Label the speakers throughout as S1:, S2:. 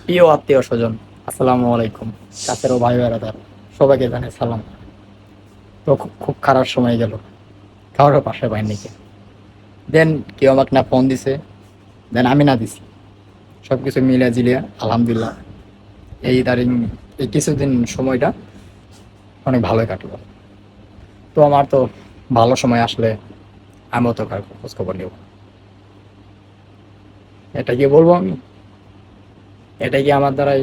S1: প্রিয় আত্মীয় স্বজন, আসসালামু আলাইকুম। কাছের ও ভাই বেড়াদার সবাইকে জানাই সালাম। তো খুব খুব খারাপ সময় গেল, কারোর পাশে পাইনি কে। দেন কেউ আমাকে না ফোন দিছে, দেন আমি না দিছি, সবকিছু মিলিয়ে জিলিয়া আলহামদুলিল্লাহ এই ইদারিং এই কিছুদিন সময়টা অনেক ভালোই কাটলো। তো আমার তো ভালো সময় আসলে আমিও তো কার খোঁজ খবর নেব। এটা কি বলবো আমি, এটাই কি আমার দ্বারাই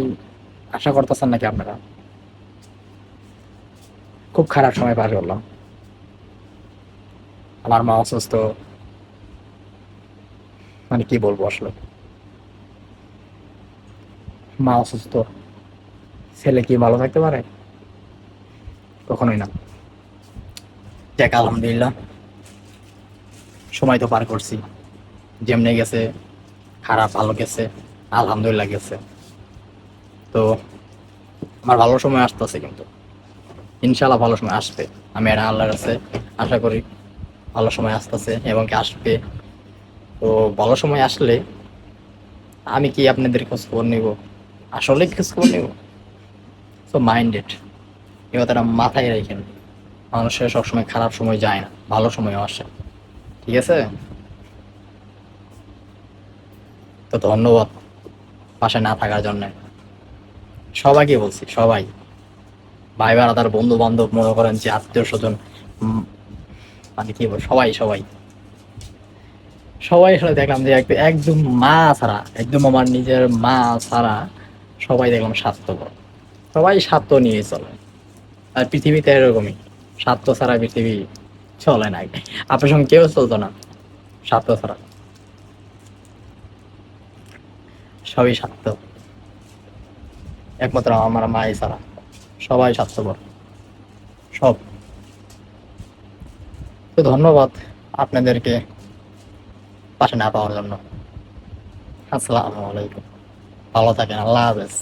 S1: আশা করতেছেন নাকি আপনারা? খুব খারাপ সময় পার করলাম। আমার মা অসুস্থ, মানে কি বলবো আসলে, মা অসুস্থ, ছেলে কি ভালো থাকতে পারে? কখনোই না। যাক আলহামদুলিল্লাহ, সময় তো পার করছি, যেমনি গেছে, খারাপ ভালো গেছে, আলহামদুলিল্লাহ গেছে। তো আমার ভালো সময় আসতেছে, কিন্তু ইনশাল্লাহ ভালো সময় আসবে। আমি এটা আল্লাহর কাছে আশা করি ভালো সময় আসতেছে এবং কি আসবে। তো ভালো সময় আসলে আমি কি আপনাদের খোঁজ খবর নিব? আসলে খোঁজ খবর নিব। সো মাইন্ডেড, এই কথাটা মাথায় রাখেন। মানুষের সবসময় খারাপ সময় যায় না, ভালো সময়ও আসে। ঠিক আছে? তো ধন্যবাদ পাশে না থাকার জন্য। সবাইকে বলছি, সবাই, ভাই বারাদার বন্ধু বান্ধব, মনে করেন যে আত্মীয় স্বজন, মানে কি বল, সবাই সবাই সবাই আসলে দেখলাম যে একদম মা ছাড়া, একদম আমার নিজের মা ছাড়া সবাই দেখলাম স্বার্থপর। সবাই স্বার্থ নিয়ে চলে। আর পৃথিবীতে এরকমই, স্বার্থ ছাড়া পৃথিবী চলে না। আপনার সঙ্গে কেউ চলতো না স্বার্থ ছাড়া, সবই স্বার্থ। একমাত্র আমার মাই ছাড়া সবাই স্বার্থপর, সব। তো ধন্যবাদ আপনাদেরকে পাশে না পাওয়ার জন্য। আসসালামু আলাইকুম, ভালো থাকেন, আল্লাহ হাফেজ।